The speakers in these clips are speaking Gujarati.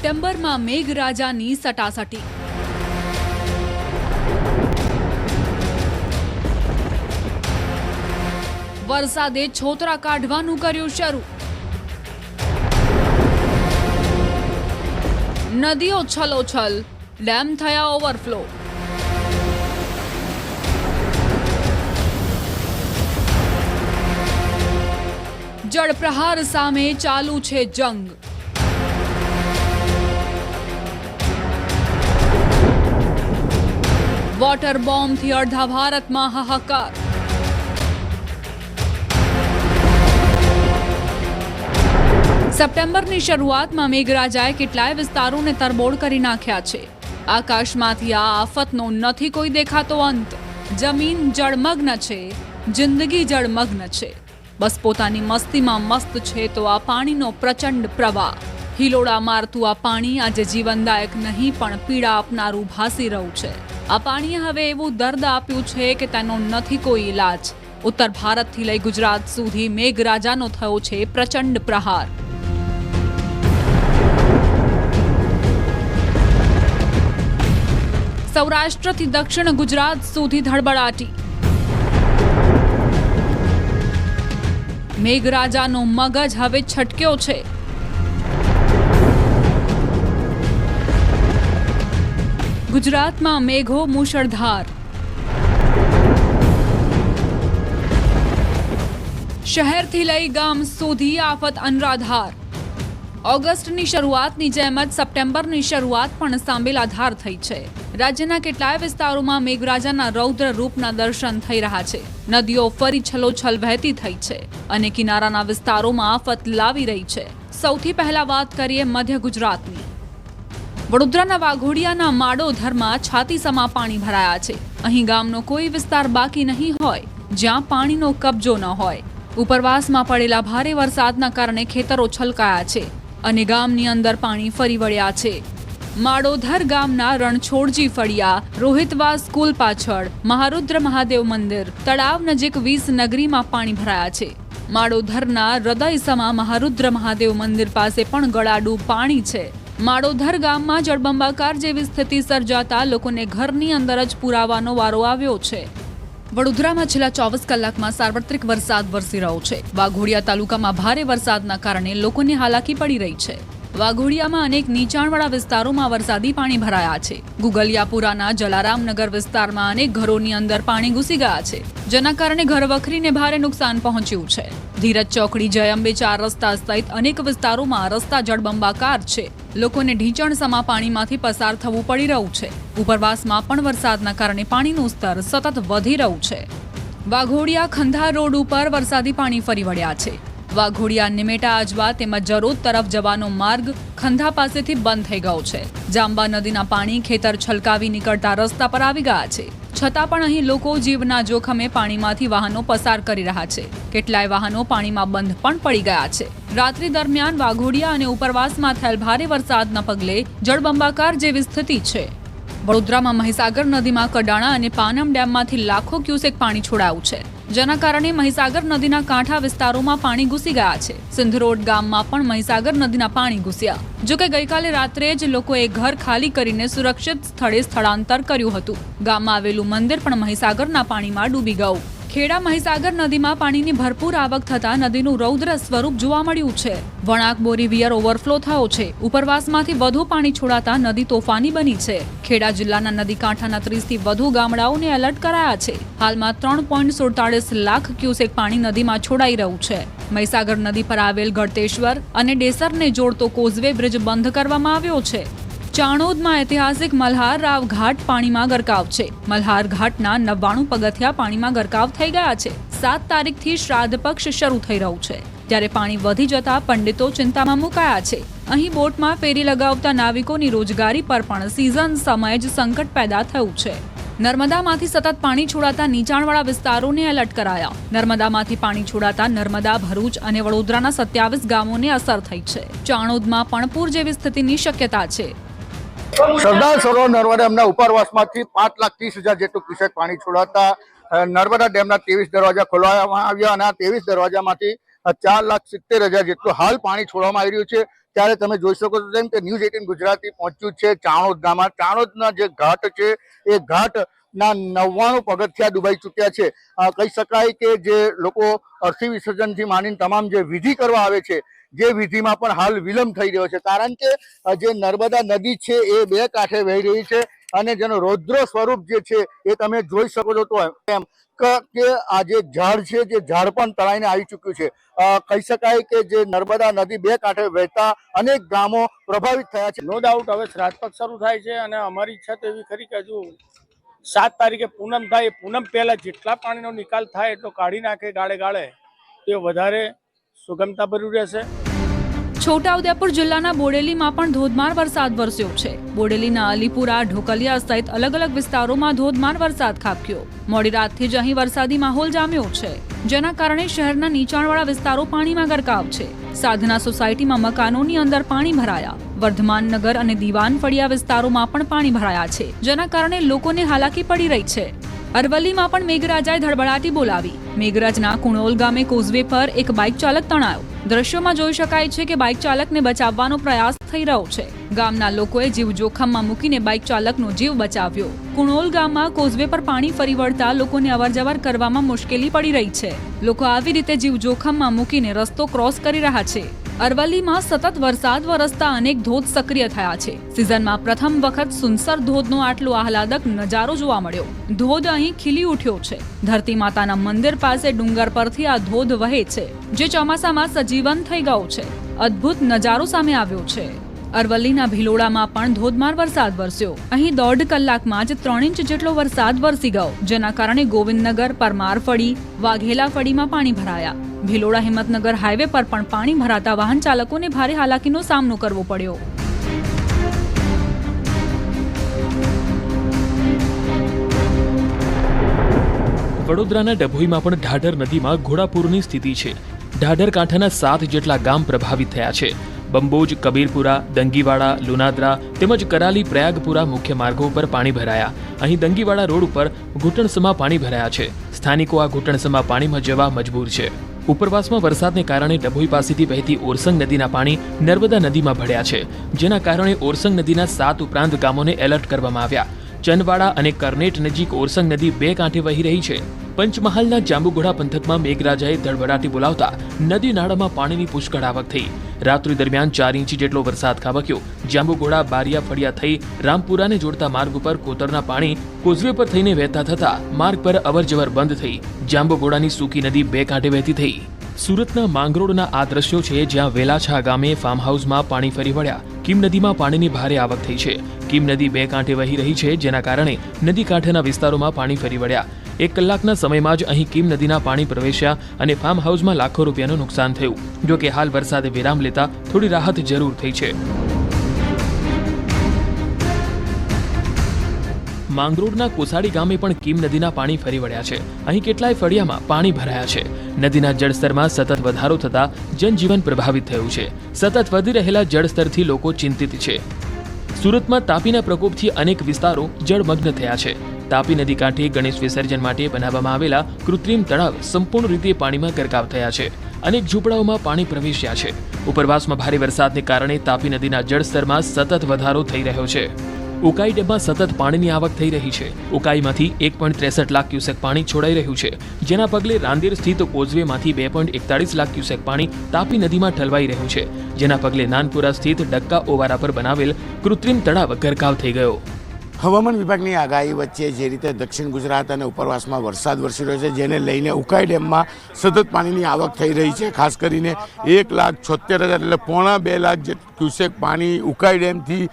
સપ્ટેમ્બરમાં મેઘરાજાની સટાસટી। વરસાદે છોતરા કાઢવાનું કર્યું શરૂ। નદીઓ છલોછલ, ડેમ થયા ઓવરફ્લો। જળપ્રહાર સામે ચાલુ છે જંગ। વોટર બોમ્બથી અડધા ભારતમાં હાહાકાર। સપ્ટેમ્બરની શરૂઆતમાં મેઘરાજાએ કેટલાય વિસ્તારોને તરબોળ કરી નાખ્યા છે। આકાશમાંથી આ આફતનો નથી કોઈ દેખાતો અંત। જમીન જળમગ્ન છે, જિંદગી જળમગ્ન છે। બસ પોતાની મસ્તીમાં મસ્ત છે તો આ પાણીનો પ્રચંડ પ્રવાહ। હિલોડા મારતું આ પાણી આજે જીવનદાયક નહીં પણ પીડા આપનારું ભાસી રહ્યું છે। આ પાણીએ હવે એવું દર્દ આપ્યું છે કે તેનો નથી કોઈ ઇલાજ। ઉત્તર ભારતથી લઈ ગુજરાત સુધી મેઘરાજાનો થયો છે પ્રચંડ પ્રહાર। સૌરાષ્ટ્રથી દક્ષિણ ગુજરાત સુધી ધડબડાટી। મેઘરાજાનો મગજ હવે છટક્યો છે। ગુજરાતમાં મેઘો મુશળધાર। શહેરથી લઈ ગામ સુધી આફત અનરાધાર। ઓગસ્ટની શરૂઆતની જેમ જ સપ્ટેમ્બરની શરૂઆત પણ સાંબેલાધાર થઈ છે। રાજ્યના કેટલાય વિસ્તારોમાં મેઘરાજાના રૌદ્ર રૂપના દર્શન થઈ રહ્યા છે। નદીઓ ફરી છલોછલ વહેતી થઈ છે અને કિનારાના વિસ્તારોમાં આફત લાવી રહી છે। સૌથી પહેલા વાત કરીએ મધ્ય ગુજરાતની। વડોદરાના વાઘોડિયાના માડોધરમાં છાતીસમા પાણી ભરાયા છે। અહીં ગામનો કોઈ વિસ્તાર બાકી નહીં હોય જ્યાં પાણીનો કબજો ન હોય। ઉપરવાસમાં પડેલા ભારે વરસાદના કારણે ખેતરો છલકાયા છે અને ગામની અંદર પાણી ફરી વળ્યા છે। માડોધર ગામના રણછોડજી ફળિયા, રોહિતવાસ સ્કૂલ પાછળ, મહારુદ્ર મહાદેવ મંદિર, તળાવ નજીક 20 નગરીમાં પાણી ભરાયા છે। માડોધરના હૃદયસમા મહારુદ્ર મહાદેવ મંદિર પાસે પણ ગળાડૂબ પાણી છે। માડોધર ગામમાં જળબંબાકાર જેવી સ્થિતિ સર્જાતા લોકોને ઘરની અંદર જ પુરાવાનો વારો આવ્યો છે। વડોદરામાં છેલ્લા 24 કલાકમાં સાર્વત્રિક વરસાદ વરસી રહ્યો છે। વાઘોડિયા તાલુકામાં ભારે વરસાદના કારણે લોકોને હાલાકી પડી રહી છે। વાઘોડિયામાં અનેક નીચાણવાળા વિસ્તારોમાં વરસાદી પાણી ભરાયા છે। ગુગલિયાપુરાના જલારામનગર વિસ્તારમાં અનેક ઘરોની અંદર પાણી ઘૂસી ગયા છે, જેના કારણે ઘરવખરીને ભારે નુકસાન પહોંચ્યું છે। ધીરજ ચોકડી, જય અંબે 4 રસ્તા સહિત અનેક વિસ્તારોમાં રસ્તા જળબંબાકાર છે। લોકોને ઢીંચણ સમા પાણીમાંથી પસાર થવું પડી રહ્યું છે। ઉપરવાસમાં પણ વરસાદના કારણે પાણીનું સ્તર સતત વધી રહ્યું છે। વાઘોડિયા ખંધા રોડ ઉપર વરસાદી પાણી ફરી વળ્યા છે। વાઘોડિયા નિમેટા આજવા તેમજ જરોદ તરફ જવાનો માર્ગ ખંધા પાસેથી બંધ થઈ ગયો છે। જાંબા નદીના પાણી ખેતર છલકાવી નીકળતા રસ્તા પર આવી ગયા છે, છતાં પણ અહીં લોકો જીવના જોખમે પાણીમાંથી વાહનો પસાર કરી રહ્યા છે। કેટલાય વાહનો પાણીમાં બંધ પણ પડી ગયા છે। રાત્રિ દરમિયાન વાઘોડિયા અને ઉપરવાસમાં થયેલ ભારે વરસાદના પગલે જળબંબાકાર જેવી સ્થિતિ છે। વડોદરામાં મહીસાગર નદીમાં કડાણા અને પાનમ ડેમમાંથી લાખો ક્યુસેક પાણી છોડાયું છે, જેના કારણે મહીસાગર નદીના કાંઠા વિસ્તારોમાં પાણી ઘૂસી ગયા છે। સિંધરોડ ગામમાં પણ મહીસાગર નદીના પાણી ઘૂસ્યા। જોકે ગઈકાલે રાત્રે જ લોકોએ ઘર ખાલી કરીને સુરક્ષિત સ્થળે સ્થળાંતર કર્યું હતું। ગામમાં આવેલું મંદિર પણ મહીસાગરના પાણીમાં ડૂબી ગયું। ખેડા મહીસાગર નદીમાં પાણીની ભરપૂર આવક થતા નદીનું રૌદ્ર સ્વરૂપ જોવા મળ્યું છે। વણાક બોરીવિયર ઓવરફ્લો થયો છે। ઉપરવાસમાંથી વધુ પાણી છોડાતા નદી તોફાની બની છે। ખેડા જિલ્લાના નદી કાંઠાના 30 થી વધુ ગામડાઓને એલર્ટ કરાયા છે। હાલમાં 3.47 લાખ ક્યુસેક પાણી નદીમાં છોડાઈ રહ્યું છે। મહીસાગર નદી પર આવેલ ગળતેશ્વર અને ડેસરને જોડતો કોઝવે બ્રિજ બંધ કરવામાં આવ્યો છે। ચાણોદમાં ઐતિહાસિક મલ્હાર રાવ ઘાટ પાણીમાં ગરકાવ છે। મલ્હાર ઘાટના 99 પગથિયા પાણીમાં ગરકાવ થઈ ગયા છે। 7 તારીખથી શ્રાદ્ધ પક્ષ શરૂ થઈ રહ્યું છે, ત્યારે પાણી વધી જતા પંડિતો ચિંતામાં મુકાયા છે। અહીં બોટમાં ફેરી લગાવતા નાવિકોની રોજગારી પર પણ સિઝન સમયે જ સંકટ પેદા થયું છે। નર્મદામાંથી સતત પાણી છોડાતા નીચાણવાળા વિસ્તારોને એલર્ટ કરાયા। નર્મદામાંથી પાણી છોડાતા નર્મદા, ભરૂચ અને વડોદરાના 27 ગામોને અસર થઈ છે। ચાણોદમાં પણ પૂર જેવી સ્થિતિની શક્યતા છે। સરદાર સરોવર નર્મદા ડેમના ઉપરવાસમાંથી 5,30,000 જેટલું ક્યુસેક પાણી છોડાતા નર્મદા ડેમના 23 દરવાજા ખોલવામાં આવ્યા અને આ 23 દરવાજામાંથી 4,70,000 જેટલું હાલ પાણી છોડવામાં આવી રહ્યું છે। ત્યારે તમે જોઈ શકો છો જેમ કે ન્યૂઝ 18 ગુજરાતી પહોંચ્યું છે ચાણોદ ગામમાં. ચાણોદના જે ઘાટ છે એ ઘાટના 99 પગથિયા ડૂબાઈ ચૂક્યા છે. કહી શકાય કે જે લોકો અસ્થિ વિસર્જનથી માંડીને તમામ જે વિધિ કરવા આવે છે જે વિધિમાં પણ હાલ વિલંબ થઈ રહ્યો છે, કારણ કે જે નર્મદા નદી છે એ બે કાંઠે વહી રહી છે અને જેનો રૌદ્ર સ્વરૂપ જે છે એ તમે જોઈ શકો છો. તો એમ કે આ જે ઝાડ છે જે ઝાડ પણ તળાઈને આવી ચૂક્યું છે. કહી શકાય કે જે નર્મદા નદી બે કાંઠે વહેતા અનેક ગામો પ્રભાવિત થયા છે. નો ડાઉટ હવે શ્રાદ્ધ પક્ષ શરૂ થાય છે અને અમારી ઈચ્છા તો એવી ખરી કે હજુ 7 તારીખે પૂનમ થાય, પૂનમ પહેલા જેટલા પાણીનો નિકાલ થાય એટલો કાઢી નાખે ગાળે ગાળે, એ વધારે સુગમતા ભર્યું રહેશે. છોટાઉદેપુર જિલ્લાના બોડેલીમાં પણ ધોધમાર વરસાદ વરસ્યો છે. બોડેલીના અલીપુરા, ઢોકલિયા સહિત અલગ અલગ વિસ્તારોમાં ધોધમાર વરસાદ ખાબક્યો. મોડી રાતથી જ અહીં વરસાદી માહોલ જામ્યો છે, જેના કારણે શહેરના નીચાણવાળા વિસ્તારો પાણીમાં ગરકાવ છે. સાધના સોસાયટીમાં મકાનોની અંદર પાણી ભરાયા. વર્ધમાન નગર અને દીવાન ફળિયા વિસ્તારોમાં પણ પાણી ભરાયા છે, જેના કારણે લોકોને હાલાકી પડી રહી છે. અરવલ્લીમાં પણ મેઘરાજાએ ધડબડાટી બોલાવી. મેઘરાજના કુણોલ ગામે કોઝવે પર એક બાઇક ચાલક તણાયો. દ્રશ્યોમાં જોઈ શકાય છે કે બાઇક ચાલકને બચાવવાનો પ્રયાસ થઈ રહ્યો છે. ગામના લોકોએ જીવ જોખમમાં મૂકીને બાઇક ચાલકનો જીવ બચાવ્યો. કુણોલ ગામમાં કોઝવે પર પાણી ફરી વળતા લોકોને અવરજવર કરવામાં મુશ્કેલી પડી રહી છે. લોકો આવી રીતે જીવ જોખમમાં મૂકીને રસ્તો ક્રોસ કરી રહ્યા છે. અરવલ્લીમાં સતત વરસાદ વરસતા અનેક ધોધ સક્રિય થયા છે. સિઝનમાં પ્રથમ વખત સુનસર ધોધનો આટલો આહલાદક નજારો જોવા મળ્યો. ધોધ અહીં ખીલી ઉઠ્યો છે. ધરતી માતાના મંદિર પાસે ડુંગર પરથી આ ધોધ વહે છે, જે ચોમાસામાં સજીવન થઈ ગયો છે. અદ્ભુત નજારો સામે આવ્યો છે. અરવલ્લીના ભિલોડામાં પણ ધોધમાર વરસાદ વરસ્યો. અહીં 1.5 કલાકમાં જ 3 ઇંચ જેટલો વરસાદ વરસી ગયો, જેના કારણે ગોવિંદનગર, પરમારફળી, વાઘેલા ફળીમાં પાણી ભરાયા. ભિલોડા હિંમતનગર હાઈવે પર પણ પાણી ભરાતા વાહન ચાલકોને ભારે હાલાકીનો સામનો કરવો પડ્યો. વડોદરાના ડભોઈમાં પણ ઢાઢર નદીમાં ઘોડાપૂરની સ્થિતિ છે. ઢાઢર કાંઠાના 7 જેટલા ગામ પ્રભાવિત થયા છે. બંબોજ, કબીરપુરા, દંગીવાડા, લુનાદરા તેમજ કરાલી, પ્રયાગપુરા મુખ્ય માર્ગો પર પાણી ભરાયા. અહીં દંગીવાડા રોડ ઉપર ઘૂંટણસમા પાણી ભરાયા છે. સ્થાનિકો આ ઘૂંટણસમા પાણીમાં જવા મજબૂર છે. ઉપરવાસમાં વરસાદને કારણે ડભોઈ પાસેથી વહેતી ઓરસંગ નદીના પાણી નર્મદા નદીમાં ભળ્યા છે, જેના કારણે ઓરસંગ નદીના 7 ઉપરાંત ગામોને એલર્ટ કરવામાં આવ્યા. ચંદવાડા અને કરનેટ નજીક ઓરસંગ નદી બે કાંઠે વહી રહી છે. પંચમહાલના જાંબુઘોડા પંથકમાં મેઘરાજાએ ધડબડાટી બોલાવતા નદી નાળામાં પાણીની પુષ્કળ આવક થઈ. રાત્રિ દરમિયાન 4 ઇંચ જેટલો વરસાદ ખાબક્યો. જાંબુઘોડા, બારિયા ફળિયા થઈ રામપુરાને જોડતા માર્ગ ઉપર કોતરના પાણી કોઝવે પર થઈને વહેતા થતા માર્ગ પર અવરજવર બંધ થઈ. જાંબુઘોડાની સૂકી નદી બે કાંઠે વહેતી થઈ. સુરતના માંગરોળના આ દ્રશ્યો છે, જ્યાં વેલાછા ગામે ફાર્મ હાઉસમાં પાણી ફરી વળ્યા. કીમ નદીમાં પાણીની ભારે આવક થઈ છે. કીમ નદી બે કાંઠે વહી રહી છે, જેના કારણે નદી કાંઠેના વિસ્તારોમાં પાણી ફરી વળ્યા. 1 કલાકના સમયમાં જ અહીં કીમ નદીના પાણી પ્રવેશ્યા અને ફાર્મ હાઉસમાં લાખો રૂપિયાનું નુકસાન થયું. જો કે હાલ વરસાદે વિરામ લેતા થોડી રાહત જરૂર થઈ છે. માંગરોળના કોસાડી ગામે પણ કીમ નદીના પાણી ફરી વળ્યા છે. અહીં કેટલાય ફળિયામાં પાણી ભરાયા છે. નદીના જળસ્તરમાં સતત વધારો થતા જનજીવન પ્રભાવિત થયું છે. સતત વધી રહેલા જળસ્તરથી લોકો ચિંતિત છે. સુરતમાં તાપીના પ્રકોપથી અનેક વિસ્તારો જળમગ્ન થયા છે. તાપી નદી કાંઠે ગણેશ વિસર્જન માટે બનાવવામાં આવેલા કૃત્રિમ તળાવ સંપૂર્ણ રીતે પાણીમાં ગરકાવ થયા છે. અનેક ઝૂંપડાઓમાં પાણી પ્રવેશ્યા છે. ઉપરવાસમાં ભારે વરસાદને કારણે તાપી નદીના જળસ્તરમાં સતત વધારો થઈ રહ્યો છે. ઉકાઈ ડેમમાં સતત પાણીની આવક થઈ રહી છે. ઉકાઈમાંથી 1.63 લાખ ક્યુસેક પાણી છોડાઈ રહ્યું છે, જેના પગલે રાંદેર સ્થિત કોઝવેમાંથી 2.41 લાખ ક્યુસેક પાણી તાપી નદીમાં ઠલવાઈ રહ્યું છે, જેના પગલે નાનપુરા સ્થિત ડક્કા ઓવારા પર બનાવેલ કૃત્રિમ તળાવ ગરકાવ થઈ ગયો. હવામાન વિભાગની આગાહી વચ્ચે જે રીતે દક્ષિણ ગુજરાત અને ઉપરવાસમાં વરસાદ વરસી રહ્યો છે, જેને લઈને ઉકાઈ ડેમમાં સતત પાણીની આવક થઈ રહી છે. ખાસ કરીને 1,76,000 એટલે 1.25 લાખ ક્યુસેક પાણી ઉકાઈ ડેમથી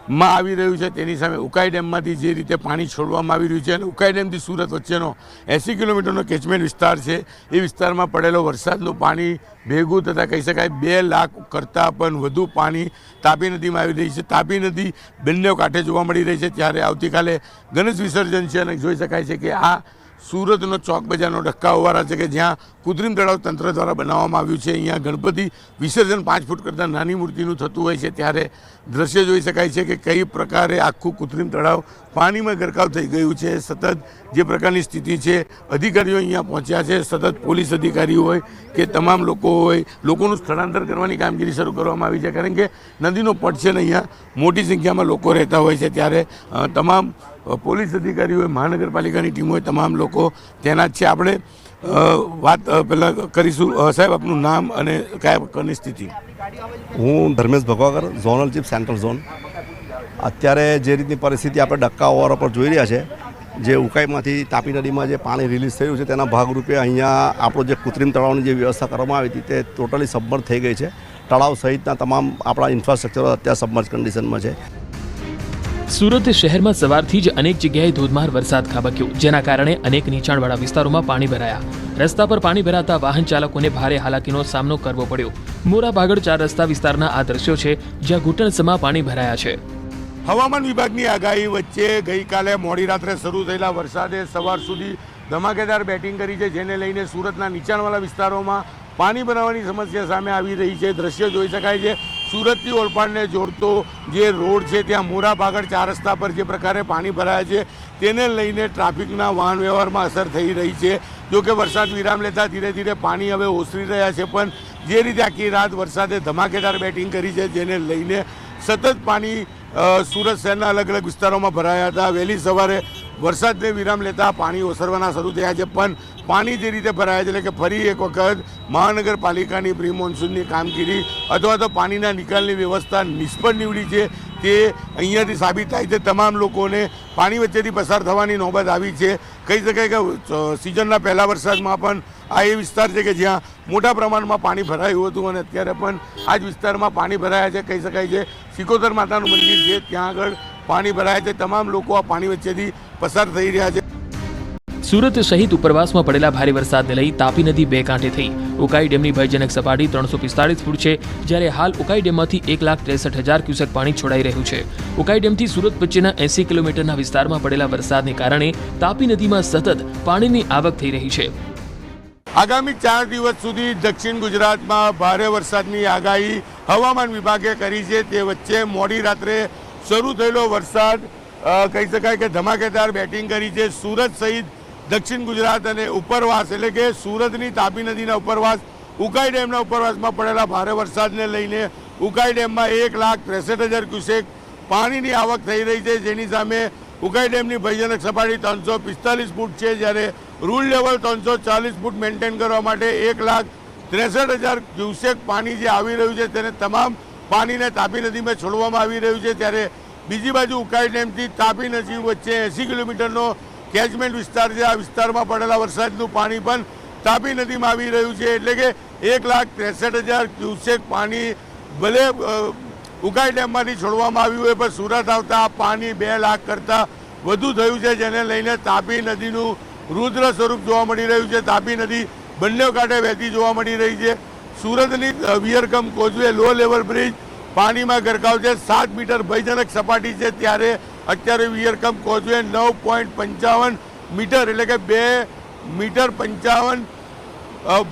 માં આવી રહ્યું છે. તેની સામે ઉકાઈ ડેમમાંથી જે રીતે પાણી છોડવામાં આવી રહ્યું છે અને ઉકાઈ ડેમથી સુરત વચ્ચેનો 80 કિલોમીટરનો કેચમેન્ટ વિસ્તાર છે, એ વિસ્તારમાં પડેલો વરસાદનું પાણી ભેગું થતાં કહી શકાય 2 લાખ કરતાં પણ વધુ પાણી તાપી નદીમાં આવી રહી છે. તાપી નદી બંને કાંઠે જોવા મળી રહી છે. ત્યારે આવતીકાલે ગણેશ વિસર્જન છે અને જોઈ શકાય છે કે આ સુરતનો ચોક બજારનો ડક્કાઓવાળા છે કે જ્યાં કૃત્રિમ તળાવ તંત્ર દ્વારા બનાવવામાં આવ્યું છે. અહીંયા ગણપતિ વિસર્જન 5 ફૂટ કરતાં નાની મૂર્તિનું થતું હોય છે ત્યારે દ્રશ્ય જોઈ શકાય છે કે કઈ પ્રકારે આખું કૃત્રિમ તળાવ પાણીમાં ગરકાવ થઈ ગયું છે. સતત જે પ્રકારની સ્થિતિ છે, અધિકારીઓ અહીંયા પહોંચ્યા છે, સતત પોલીસ અધિકારીઓ હોય કે તમામ લોકો હોય, લોકોનું સ્થળાંતર કરવાની કામગીરી શરૂ કરવામાં આવી છે. કારણ કે નદીનો પટ છે ને અહીંયા મોટી સંખ્યામાં લોકો રહેતા હોય છે ત્યારે તમામ પોલીસ અધિકારીઓ, મહાનગરપાલિકાની ટીમોએ તમામ લોકો તેના જ છે. આપણે વાત પહેલાં કરીશું. સાહેબ, આપનું નામ અને કયા પ્રકારની સ્થિતિ? હું Dharmesh Bhagvagar, zonal chief central zone. અત્યારે જે રીતની પરિસ્થિતિ આપણે ડક્કા ઓવર પર જોઈ રહ્યા છે, જે ઉકાઈમાંથી તાપી નદીમાં જે પાણી રિલીઝ થયું છે તેના ભાગરૂપે અહીંયા આપણો જે કૃત્રિમ તળાવની જે વ્યવસ્થા કરવામાં આવી હતી તે ટોટલી સબમર્જ થઈ ગઈ છે. તળાવ સહિતના તમામ આપણા ઇન્ફ્રાસ્ટ્રક્ચરો અત્યારે સબમર્જ કન્ડિશનમાં છે. સુરત શહેરમાં સવારથી જ અનેક જગ્યાએ ધોધમાર વરસાદ ખાબક્યો, જેના કારણે અનેક નીચાણવાળા વિસ્તારોમાં પાણી ભરાયા. રસ્તા પર પાણી ભરાતા વાહન ચાલકોને ભારે હાલાકીનો સામનો કરવો પડ્યો. મોરા ભાગળ 4 રસ્તા વિસ્તારના આ દ્રશ્યો છે, જ્યાં ઘૂંટણસમા પાણી ભરાયા છે. હવામાન વિભાગની આગાહી વચ્ચે ગઈકાલે મોડી રાત્રે શરૂ થયેલા વરસાદે સવાર સુધી ધમાકેદાર બેટિંગ કરી છે, જેને લઈને સુરતના નીચાણવાળા વિસ્તારોમાં પાણી ભરાવાની સમસ્યા સામે આવી રહી છે. દ્રશ્ય જોઈ શકાય છે. સુરતથી ઓલપાડને જોડતો જે રોડ છે ત્યાં મોરા ભાગળ 4 રસ્તા પર જે પ્રકારે પાણી ભરાયા છે તેને લઈને ટ્રાફિકના વાહન વ્યવહારમાં અસર થઈ રહી છે. જો કે વરસાદ વિરામ લેતા ધીરે ધીરે પાણી હવે ઓસરી રહ્યા છે, પણ જે રીતે આખી રાત વરસાદે ધમાકેદાર બેટિંગ કરી છે જેને લઈને સતત પાણી સુરત શહેરના અલગ અલગ વિસ્તારોમાં ભરાયા હતા. વહેલી સવારે વરસાદને વિરામ લેતા પાણી ઓસરવાના શરૂ થયા છે, પણ પાણી જે રીતે ભરાયા છે એટલે કે ફરી એક વખત મહાનગરપાલિકાની પ્રી મોન્સૂનની કામગીરી અથવા તો પાણીના નિકાલની વ્યવસ્થા નિષ્ફળ નીવડી છે તે અહીંયાથી સાબિત થાય છે. તમામ લોકોને પાણી વચ્ચેથી પસાર થવાની નોબત આવી છે. કહી શકાય કે સિઝનના પહેલા વરસાદમાં પણ આ એ વિસ્તાર છે કે જ્યાં મોટા પ્રમાણમાં પાણી ભરાયું હતું અને અત્યારે પણ આ જ વિસ્તારમાં પાણી ભરાયા છે. કહી શકાય છે સિકોતર માતાનું મંદિર છે ત્યાં આગળ પાણી ભરાયા છે. તમામ લોકો આ પાણી વચ્ચેથી પસાર થઈ રહ્યા છે. સુરત સહિત ઉપરવાસમાં પડેલા ભારે વરસાદને લઈ તાપી નદી બે કાંઠે થઈ. ઉકાઈ ડેમની ભયજનક સપાટી 345 ફૂટ છે, જ્યારે હાલ ઉકાઈ ડેમમાંથી 1,63,000 ક્યુસેક પાણી છોડાઈ રહ્યું છે. ઉકાઈ ડેમથી સુરત વચ્ચેના 80 કિલોમીટરના વિસ્તારમાં પડેલા વરસાદને કારણે તાપી નદીમાં સતત પાણીની આવક થઈ રહી છે. આગામી 4 દિવસ સુધી દક્ષિણ ગુજરાતમાં ભારે વરસાદની આગાહી હવામાન વિભાગે કરી છે. તે વચ્ચે મોડી રાત્રે શરૂ થયેલો વરસાદ કહી શકાય કે ધમાકેદાર બેટિંગ કરી છે. સુરત સહિત દક્ષિણ ગુજરાત અને ઉપરવાસ એટલે કે સુરતની તાપી નદીના ઉપરવાસ, ઉકાઈ ડેમના ઉપરવાસમાં પડેલા ભારે વરસાદને લઈને ઉકાઈ ડેમમાં 1,63,000 ક્યુસેક પાણીની આવક થઈ રહી છે, જેની સામે ઉકાઈ ડેમની ભયજનક સપાટી 345 ફૂટ છે, જ્યારે રૂલ લેવલ 340 ફૂટ મેન્ટેન કરવા માટે 1,63,000 ક્યુસેક પાણી જે આવી રહ્યું છે તેને તમામ પાણીને તાપી નદીમાં છોડવામાં આવી રહ્યું છે. ત્યારે બીજી બાજુ ઉકાઈ ડેમથી તાપી નદી વચ્ચે 80 કિલોમીટરનો કેચમેન્ટ વિસ્તાર છે. આ વિસ્તારમાં પડેલા વરસાદનું પાણી પણ તાપી નદીમાં આવી રહ્યું છે, એટલે કે 1,63,000 ક્યુસેક પાણી ભલે ઉકાઈ ડેમમાંથી છોડવામાં આવ્યું હોય પણ સુરત આવતા પાણી 2 લાખ કરતાં વધુ થયું છે, જેને લઈને તાપી નદીનું રુદ્ર સ્વરૂપ જોવા મળી રહ્યું છે. તાપી નદી બંને કાંઠે વહેતી જોવા મળી રહી છે. સુરતની વિયરકમ કોઝવે લો લેવલ બ્રિજ પાણીમાં ગરકાવ છે. 7 મીટર ભયજનક સપાટી છે, ત્યારે અત્યારે વિયરકમ કોઝવે 9.55 મીટર એટલે કે 2 મીટર 55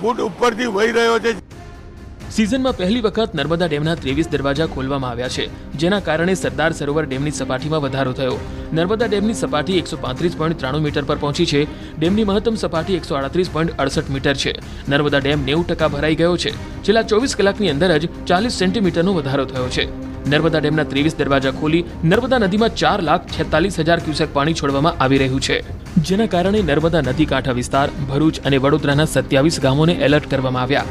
ફૂટ ઉપરથી વહી રહ્યો છે. સિઝનમાં પહેલી વખત નર્મદા ડેમના 23 દરવાજા ખોલવામાં આવ્યા છે, જેના કારણે સરદાર સરોવર ડેમની સપાટીમાં વધારો થયો. નર્મદા ડેમની સપાટી 135.93 મીટર પર પહોંચી છે. ડેમની મહત્તમ સપાટી 138.68 મીટર છે. નર્મદા ડેમ 90% ભરાઈ ગયો છે. છેલ્લા 24 કલાકની અંદર જ 40 સેન્ટીમીટરનો વધારો થયો છે. નર્મદા ડેમના 23 દરવાજા ખોલી નર્મદા નદીમાં 4,46,000 ક્યુસેક પાણી છોડવામાં આવી રહ્યું છે, જેના કારણે નર્મદા નદી કાંઠા વિસ્તાર, ભરૂચ અને વડોદરાના 27 ગામોને એલર્ટ કરવામાં આવ્યા.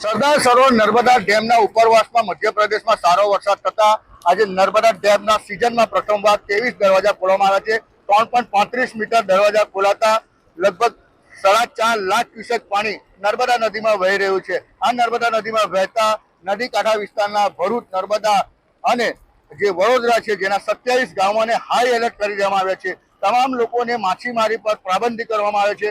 સરદાર સરોવર નર્મદા ડેમના ઉપરવાસમાં મધ્યપ્રદેશમાં સારો વરસાદ થતા આજે નર્મદા ડેમના સિઝનમાં પ્રથમવાર 23 દરવાજા ખોલવામાં આવ્યા છે. 3.35 મીટર દરવાજા ખોલાતા લગભગ 4.5 લાખ ક્યુસેક પાણી નર્મદા નદીમાં વહી રહ્યું છે. આ નર્મદા નદીમાં વહેતા નદી કાંઠા વિસ્તારના ભરૂચ, નર્મદા અને જે વડોદરા છે જેના 27 ગામોને હાઈ એલર્ટ કરી દેવામાં આવ્યા છે. તમામ લોકોને માછીમારી પર પાબંદી કરવામાં આવે છે.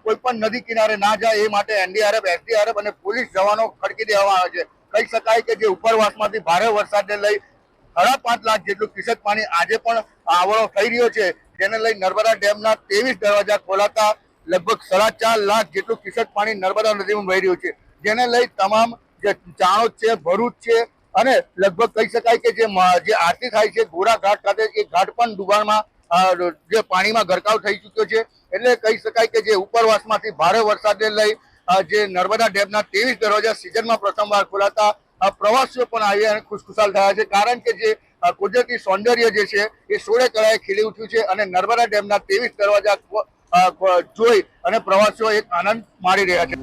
કોઈ પણ નદી કિનારે ના જાય એ માટે NDRF, SDRF અને પોલીસ જવાનો ખડકી દેવામાં આવે છે. કહી શકાય કે જે ઉપરવાસમાંથી ભારે વરસાદને લઈ 5.5 લાખ જેટલું ક્યુસેક પાણી આજે પણ આવરો થઈ રહ્યો છે. જેને લઈ નર્મદા ડેમના 23 દરવાજા ખોલાતા લગભગ 4.5 લાખ જેટલું ક્યુસેક પાણી નર્મદા નદીમાં વહી રહ્યું છે, જેને લઈ તમામ જે ચાણોદ છે, ભરૂચ છે અને લગભગ કહી શકાય કે જે આરતી થાય છે ઘોડાઘાટ ખાતે, એ ઘાટ પણ ડુબાણમાં જે પાણીમાં ગરકાવ થઈ ચૂક્યો છે. એટલે કહી શકાય કે જે ઉપરવાસમાંથી ભારે વરસાદને લઈ જે નર્મદા ડેમના 23 દરવાજા સિઝનમાં પ્રથમવાર ખોલાતા પ્રવાસીઓ પણ આવી અને ખુશખુશાલ થયા છે, કારણ કે જે કુદરતી સૌંદર્ય જે છે એ સોળે કળાએ ખીલી ઉઠ્યું છે અને નર્મદા ડેમના 23 દરવાજા જોઈ અને પ્રવાસીઓ એક આનંદ માણી રહ્યા છે.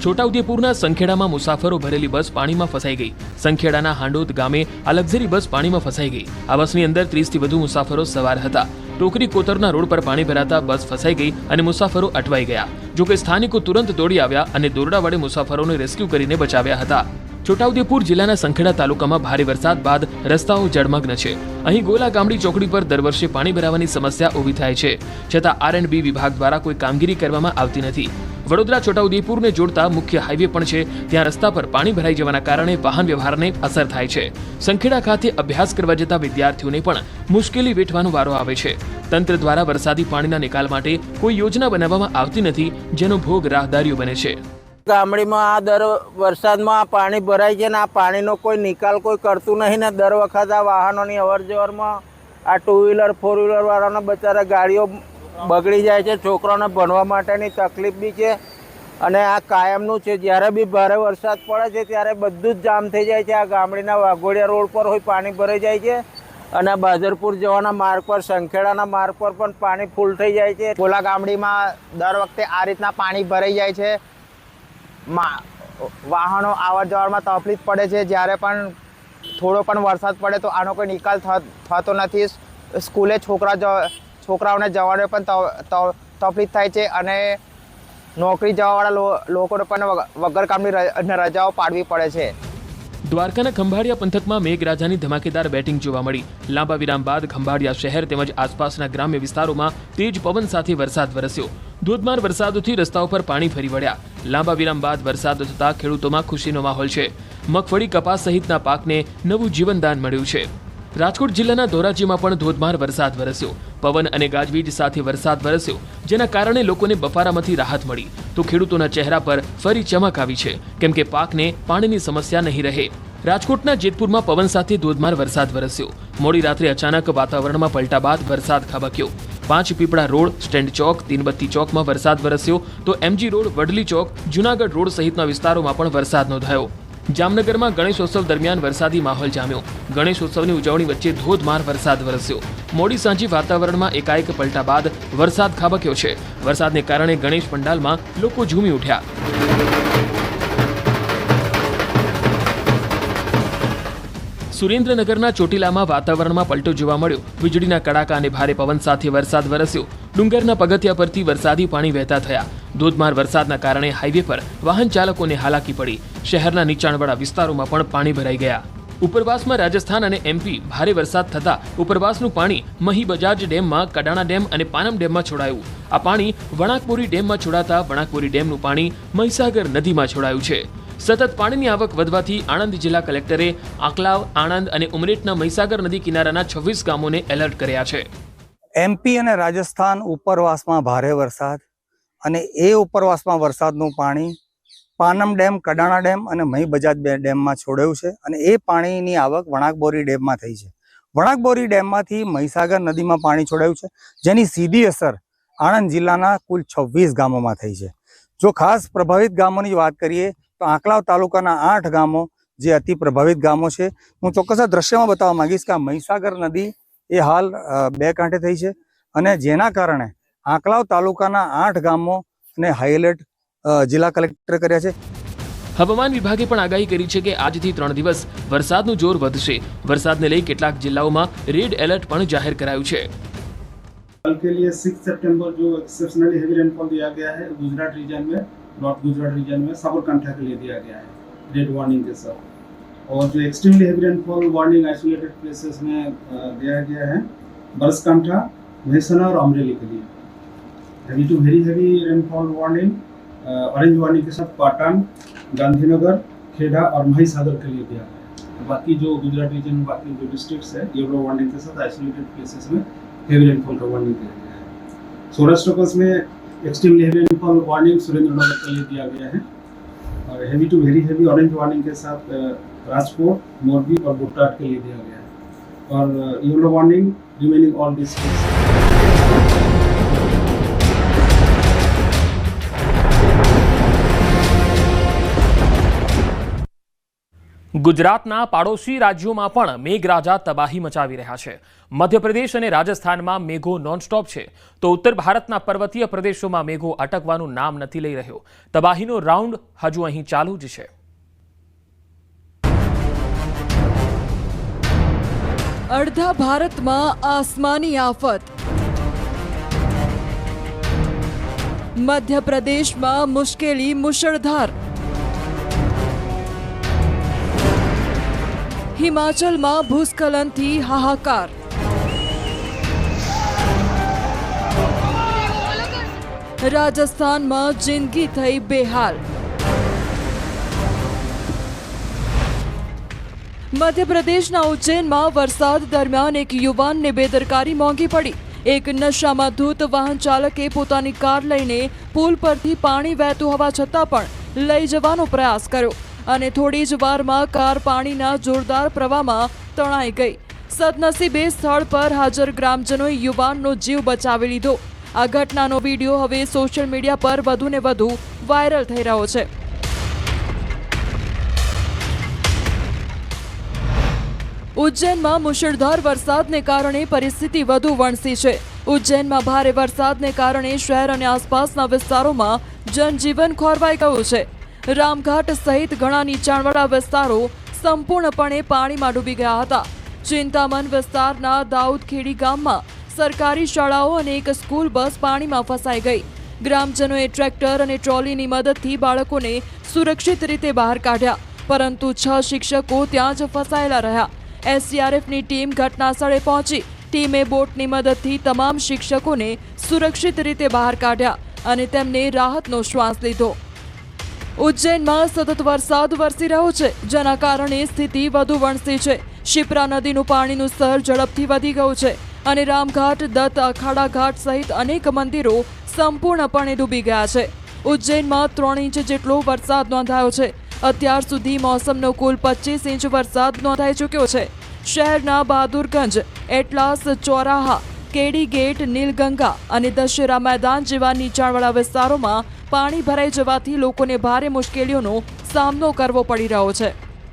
છોટાઉદેપુરના સંખેડામાં મુસાફરો ભરેલી બસ પાણીમાં ફસાઈ ગઈ. સંખેડાના હાંડોદ ગામે આ લક્ઝરી બસ પાણીમાં ફસાઈ ગઈ. આ બસની અંદર 30થી વધુ મુસાફરો સવાર હતા. ટોકરી કોતરના રોડ પર પાણી ભરાતા બસ ફસાઈ ગઈ અને મુસાફરો અટવાઈ ગયા. જોકે સ્થાનિકો તુરંત દોડી આવ્યા અને દોરડા વડે મુસાફરોને રેસ્ક્યુ કરીને બચાવ્યા હતા. છોટાઉદેપુર જિલ્લાના સંખેડા તાલુકામાં ભારે વરસાદ બાદ રસ્તાઓ જળમગ્ન છે. અહીં ગોલા ગામડી ચોકડી પર દર વર્ષે પાણી ભરાવાની સમસ્યા ઊભી થાય છે, છતાં R&B વિભાગ દ્વારા કોઈ કામગીરી કરવામાં આવતી નથી. વડોદરા છોટાઉદેપુરને જોડતા મુખ્ય હાઈવે પણ છે, ત્યાં રસ્તા પર પાણી ભરાઈ જવાના કારણે વાહન વ્યવહારને અસર થાય છે. સંખેડા ખાતે અભ્યાસ કરવા જતા વિદ્યાર્થીઓને પણ મુશ્કેલી વેઠવાનો વારો આવે છે. તંત્ર દ્વારા વરસાદી પાણીના નિકાલ માટે કોઈ યોજના બનાવવામાં આવતી નથી, જેનો ભોગ રાહદારીઓ બને છે. ગામડીમાં આ દર વરસાદમાં આ પાણી ભરાય છે ને આ પાણીનો કોઈ નિકાલ કોઈ કરતું નહીં ને દર વખત આ વાહનોની અવરજવરમાં આ 2 વ્હીલર 4 વ્હીલર વાળાના બચારા ગાડીઓ બગડી જાય છે. છોકરાઓને ભણવા માટેની તકલીફ બી છે અને આ કાયમનું છે. જ્યારે બી ભારે વરસાદ પડે છે ત્યારે બધું જ જામ થઈ જાય છે. આ ગામડીના વાઘોડિયા રોડ પર હોય પાણી ભરાઈ જાય છે અને બાજરપુર જવાના માર્ગ પર, સંખેડાના માર્ગ પર પણ પાણી ફૂલ થઈ જાય છે. ગોલા ગામડીમાં દર વખતે આ રીતના પાણી ભરાઈ જાય છે. વાહનો આવર જવરમાં તકલીફ પડે છે. જ્યારે પણ થોડો પણ વરસાદ પડે તો આનો કોઈ નિકાલ થતો નથી. સ્કૂલે છોકરાઓને જવાનો પણ તકલીફ થાય છે અને નોકરી જવાવાળા લોકોને પણ વગર કામની રજાઓ પાડવી પડે છે. દ્વારકાના ખંભાળિયા પંથકમાં મેઘરાજાની ધમાકેદાર બેટિંગ જોવા મળી. લાંબા વિરામ બાદ ખંભાળિયા શહેર તેમજ આસપાસના ગ્રામ્ય વિસ્તારોમાં તેજ પવન સાથે વરસાદ વરસ્યો. ધોધમાર વરસાદથી રસ્તાઓ પર પાણી ફરી વળ્યા. લાંબા વિરામ બાદ વરસાદ થતા ખેડૂતોમાં ખુશીનો માહોલ છે. મગફળી, કપાસ સહિતના પાકને નવું જીવનદાન મળ્યું છે. રાજકોટ જિલ્લાના ધોરાજીમાં પણ ધોધમાર વરસાદ વરસ્યો. પવન અને ગાજવીજ સાથે વરસાદ વરસ્યો, જેના કારણે લોકોને બફારામાંથી રાહત મળી તો ખેડૂતોના ચહેરા પર ફરી ચમક આવી છે, કેમ કે પાકને પાણીની સમસ્યા નહીં રહે. રાજકોટના જેતપુરમાં પવન સાથે ધોધમાર વરસાદ વરસ્યો. મોડી રાત્રે અચાનક વાતાવરણમાં પલટા બાદ વરસાદ ખાબક્યો. 5 પીપળા રોડ, સ્ટેન્ડ ચોક, તીનબત્તી ચોકમાં વરસાદ વરસ્યો તો MG રોડ, વડલી ચોક, જુનાગઢ રોડ સહિતના વિસ્તારોમાં પણ વરસાદ નોંધાયો. જામનગરમાં ગણેશોત્સવ દરમિયાન વરસાદી માહોલ જામ્યો. ગણેશોત્સવની ઉજવણી વચ્ચે ધોધમાર વરસાદ વરસ્યો. મોડી સાંજે વાતાવરણમાં એકાએક પલટા બાદ વરસાદ ખાબક્યો છે. વરસાદને કારણે ગણેશ પંડાલમાં લોકો ઝૂમી ઉઠ્યા. સુરેન્દ્રનગરના ચોટીલામાં વાતાવરણમાં પલટો જોવા મળ્યો. વીજળીના કડાકા અને ભારે પવન સાથે વરસાદ વરસ્યો. ડુંગરના પગથિયા પરથી વરસાદી પાણી વહેતા થયા. ધોધમાર વરસાદના કારણે હાઈવે પર વાહન ચાલકોને હાલાકી પડી. શહેરના નીચાણવાળા વિસ્તારોમાં પણ પાણી ભરાઈ ગયા. ઉપરવાસમાં રાજસ્થાન અને MP ભારે વરસાદ થતા ઉપરવાસનું પાણી મહી બજાજ ડેમમાં, કડાણા ડેમ અને પાનમ ડેમમાં છોડાયું. આ પાણી વણાકબોરી ડેમમાં છોડાતા વણાકબોરી ડેમનું પાણી મહીસાગર નદીમાં છોડાયું છે. સતત પાણીની આવક વધવાથી આણંદ જિલ્લા કલેક્ટરે આંકલાવ, આણંદ અને ઉમરેઠના મહીસાગર નદી કિનારાના 26 ગામોને એલર્ટ કર્યા છે. MP અને રાજસ્થાન ઉપરવાસમાં ભારે વરસાદ અને એ ઉપરવાસમાં વરસાદનું પાણી પાનમ ડેમ, કડાણા ડેમ અને મહી બજાજ ડેમમાં છોડાયું છે અને એ પાણીની આવક વણાકબોરી ડેમમાં થઈ છે. વણાકબોરી ડેમમાંથી મહીસાગર નદીમાં પાણી છોડાયું છે, જેની સીધી અસર આણંદ જિલ્લાના કુલ 26 ગામોમાં થઈ છે. જો ખાસ પ્રભાવિત ગામોની વાત કરીએ તો આંકલાવ તાલુકાના 8 ગામો જે અતિ પ્રભાવિત ગામો છે. હું ચોક્કસ દ્રશ્યમાં બતાવવા માંગીશ કે આ મહીસાગર નદી એ હાલ 2 કાંઠે થઈ છે અને જેના કારણે આંકલાવ તાલુકાના 8 ગામોને હાઈ એલર્ટ જિલ્લા કલેક્ટર કર્યા છે. હવામાન વિભાગે પણ આગાહી કરી છે કે આજથી 3 દિવસ વરસાદનું જોર વધશે. વરસાદને લઈ કેટલાક જિલ્લાઓમાં રેડ એલર્ટ પણ જાહેર કરાયું છે. कल के लिए 6 सितंबर जो एक्सेप्शनली हेवी रेनफॉल दिया गया है गुजरात रीजन में, नॉर्थ गुजरात रीजन में साबरकांठा के लिए दिया गया है रेड वार्निंग के साथ. और जो extremely heavy rainfall warning isolated places में दिया गया है बनासकांठा, महेसाना और अमरेली के लिए. Heavy to very heavy rainfall warning orange warning के साथ पाटन, गांधीनगर, खेड़ा और महीसागर के लिए दिया गया है. बाकी जो गुजरात रीजन में बाकी जो डिस्ट्रिक्ट्स है येलो वार्निंग के साथ आइसोलेटेड प्लेसेस में हेवी रेनफॉल का वार्निंग दिया गया है। सौराष्ट्र कच्छ में extremely heavy rainfall warning Surendranagar के लिए दिया गया है और heavy to very heavy orange warning के साथ राजकोट, मोरबी और बोटाड के लिए दिया गया है और yellow warning remaining all districts. ગુજરાતના પાડોશી રાજ્યોમાં પણ મેઘરાજા તબાહી મચાવી રહ્યા છે. મધ્યપ્રદેશ અને રાજસ્થાનમાં મેઘો નોનસ્ટોપ છે, તો ઉત્તર ભારતના પર્વતીય પ્રદેશોમાં મેઘો અટકવાનું નામ નથી લઈ રહ્યો. તબાહીનો રાઉન્ડ હજુ અહીં ચાલુ જ છે. અડધા ભારતમાં આસમાની આફત. મધ્યપ્રદેશમાં મુશ્કેલી મુશળધાર. હિમાચલમાં ભૂસ્ખલનથી હાહાકાર. રાજસ્થાનમાં જિંદગી થઈ બેહાલ. મધ્યપ્રદેશના ઉજ્જૈનમાં વરસાદ દરમિયાન એક યુવાનને બેદરકારી મોંઘી પડી. એક નશામાં ધૂત વાહન ચાલકે પોતાની કાર લઈને પુલ પરથી પાણી વહેતું હોવા છતાં પણ લઈ જવાનો પ્રયાસ કર્યો અને થોડી જ વારમાં કાર પાણીના જોરદાર પ્રવાહમાં તણાઈ ગઈ. સદનસીબે સ્થળ પર હાજર ગ્રામજનોએ યુવાનનો જીવ બચાવી લીધો. આ ઘટનાનો વિડીયો હવે સોશિયલ મીડિયા પર વધુને વધુ વાયરલ થઈ રહ્યો છે. ઉજ્જૈનમાં મુશળધાર વરસાદને કારણે પરિસ્થિતિ વધુ વણસી છે. ઉજ્જૈનમાં ભારે વરસાદને કારણે શહેર અને આસપાસના વિસ્તારોમાં જનજીવન ખોરવાઈ ગયું છે. રામઘાટ સહિત ઘણા નીચાણવાળા વિસ્તારો સંપૂર્ણપણે પાણીમાં ડૂબી ગયા હતા. ચિંતામન વિસ્તારના દાઉદખેડી ગામમાં સરકારી શાળાઓ અને એક સ્કૂલ બસ પાણીમાં ફસાઈ ગઈ. ગ્રામજનોએ ટ્રેક્ટર અને ટ્રોલીની મદદથી બાળકોને સુરક્ષિત રીતે બહાર કાઢ્યા, પરંતુ 6 શિક્ષકો ત્યાં જ ફસાયેલા રહ્યા. એસડીઆરએફની ટીમ ઘટનાસ્થળે પહોંચી. ટીમે બોટની મદદથી તમામ શિક્ષકોને સુરક્ષિત રીતે બહાર કાઢ્યા અને તેમને રાહતનો શ્વાસ લીધો. ઉજ્જૈનમાં સતત વરસાદ વરસી રહ્યો છે, જેના કારણે સ્થિતિ વધુ વણસી છે. શિપ્રા નદીનું પાણીનું સ્તર ઝડપથી વધી ગયું છે અને રામઘાટ, દત્ત અખાડા ઘાટ સહિત અનેક મંદિરો સંપૂર્ણપણે ડૂબી ગયા છે. ઉજ્જૈનમાં 3 ઇંચ જેટલો વરસાદ નોંધાયો છે. અત્યાર સુધી મોસમનો કુલ 25 ઇંચ વરસાદ નોંધાઈ ચૂક્યો છે. શહેરના બહાદુરગંજ, એટલાસ ચોરાહા, કેડી ગેટ, નીલગંગા અને દશેરા મેદાન જેવા નીચાણવાળા વિસ્તારોમાં પાણી ભરાઈ જવાથી લોકોને ભારે મુશ્કેલીઓનો સામનો કરવો પડી રહ્યો છે.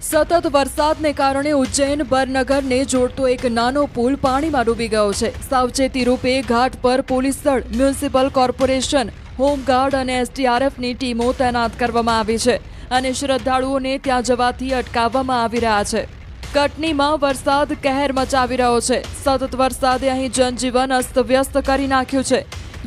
સતત વરસાદને કારણે ઉજ્જૈન બરનગરને જોડતો એક નાનો પુલ પાણીમાં ડૂબી ગયો છે. સાવચેતી રૂપે ઘાટ પર પોલીસ દળ, મ્યુનિસિપલ કોર્પોરેશન, હોમગાર્ડ અને એસડીઆરએફની ટીમો તૈનાત કરવામાં આવી છે અને શ્રદ્ધાળુઓને ત્યાં જવાથી અટકાવવામાં આવી રહ્યા છે. કટનીમાં વરસાદ કહેર મચાવી રહ્યો છે. સતત વરસાદે અહીં જનજીવન અસ્તવ્યસ્ત કરી નાખ્યું છે.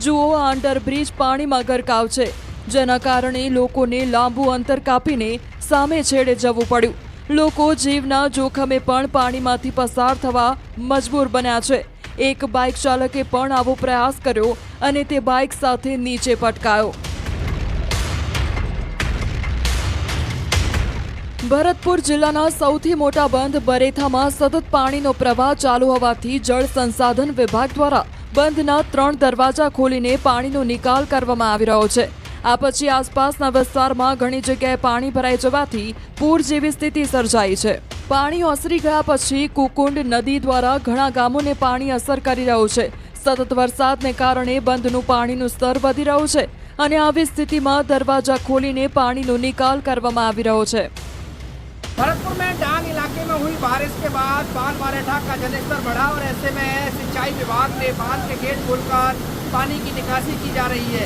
જુઓ, આ અંડરબ્રિજ પાણીમાં ગરકાવ છે, જેના કારણે લોકોને લાંબુ અંતર કાપીને સામે છેડે જવું પડ્યું. લોકો જીવના જોખમે પણ પાણીમાંથી પસાર થવા મજબૂર બન્યા છે. એક બાઇક ચાલકે પણ આવો પ્રયાસ કર્યો અને તે બાઇક સાથે નીચે પટકાયો. ભરતપુર જિલ્લાના સૌથી મોટા બંધ બરેથામાં સતત પાણીનો પ્રવાહ ચાલુ હોવાથી જળ સંસાધન વિભાગ દ્વારા બંધના 3 દરવાજા ખોલીને પાણીનો નિકાલ કરવામાં આવી રહ્યો છે. આ પછી આસપાસના વિસ્તારમાં ઘણી જગ્યાએ પાણી ભરાઈ જવાથી પૂર જેવી સ્થિતિ સર્જાઈ છે. પાણી ઓસરી ગયા પછી કુકુંડ નદી દ્વારા ઘણા ગામોને પાણી અસર કરી રહ્યું છે. સતત વરસાદને કારણે બંધનું પાણીનું સ્તર વધી રહ્યું છે અને આવી સ્થિતિમાં દરવાજા ખોલીને પાણીનો નિકાલ કરવામાં આવી રહ્યો છે. भरतपुर में डांग इलाके में हुई बारिश के बाद बांध मारेठा का जलस्तर बढ़ा और ऐसे में सिंचाई विभाग ने बांध के गेट खोलकर पानी की निकासी की जा रही है.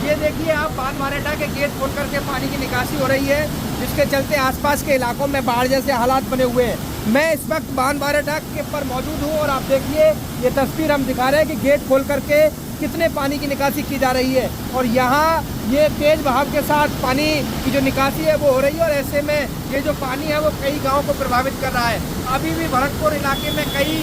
ये देखिए आप, बांध मारेठा के गेट खोल करके पानी की निकासी हो रही है, जिसके चलते आसपास के इलाकों में बाढ़ जैसे हालात बने हुए हैं. मैं इस वक्त बांध मारेठा के पर मौजूद हूँ और आप देखिए ये तस्वीर हम दिखा रहे हैं कि गेट खोल करके कितने पानी की निकासी की जा रही है और यहाँ ये तेज बहाव के साथ पानी की जो निकासी है वो हो रही है और ऐसे में ये जो पानी है वो कई गांवों को प्रभावित कर रहा है. अभी भी भरतपुर इलाके में कई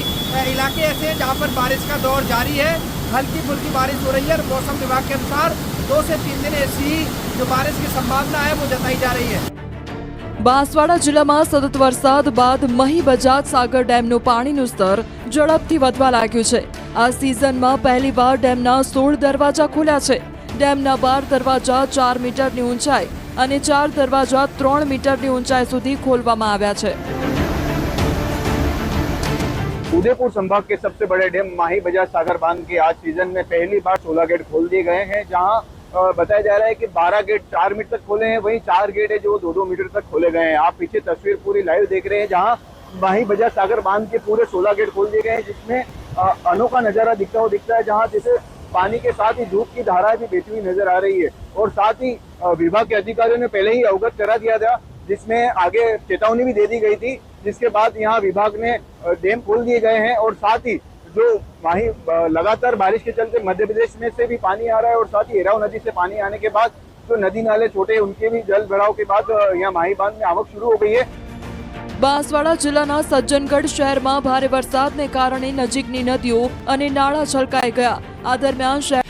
इलाके ऐसे हैं जहाँ पर बारिश का दौर जारी है. हल्की फुल्की बारिश हो रही है और मौसम विभाग के अनुसार 2 से 3 दिन ऐसी जो बारिश की संभावना है वो जताई जा रही है. બાંસવાડા જિલ્લામાં સતત વરસાદ બાદ મહી બજાજ સાગર ડેમનું પાણીનું સ્તર ઝડપથી વધવા લાગ્યું છે। આ સિઝનમાં પહેલીવાર ડેમના 16 દરવાજા ખુલ્યા છે। ડેમના 12 દરવાજા 4 મીટરની ઊંચાઈ અને 4 દરવાજા 3 મીટરની ऊंचाई સુધી ખોલવામાં આવ્યા છે। उदयपुर संभाग के सबसे बड़े डैम माही बजाज सागर बांध के आज सीजन में पहली बार 16 गेट खोल दिए गए हैं, जहां बताया जा रहा है कि 12 गेट 4 मीटर तक खोले हैं, वहीं 4 गेट है जो 2-2 मीटर तक खोले गए हैं। आप पीछे तस्वीर पूरी लाइव देख रहे हैं, जहां माही बजाज सागर बांध के पूरे 16 गेट खोल दिए गए हैं, जिसमें अनोखा नजारा दिखता है, जहां जैसे पानी के साथ ही धूप की धाराएं भी बहती हुई नजर आ रही है। और साथ ही विभाग के अधिकारियों ने पहले ही अवगत करा दिया था, जिसमें आगे चेतावनी भी दे दी गई थी, जिसके बाद यहाँ विभाग ने डैम खोल दिए गए हैं। और साथ ही जो माही लगातार बारिश के चलते मध्य प्रदेश में से भी पानी आ रहा है, और साथ ही एराव नदी से पानी आने के बाद जो नदी नाले छोटे उनके भी जल भराव के बाद यहाँ माही बांध में आवक शुरू हो गई है। बांसवाड़ा जिल्लाના સજ્જનગઢ શહેરમાં ભારે વરસાદને કારણે નજીકની નદીઓ અને નાળા છલકાઈ ગયા। આ દરમિયાન શહેર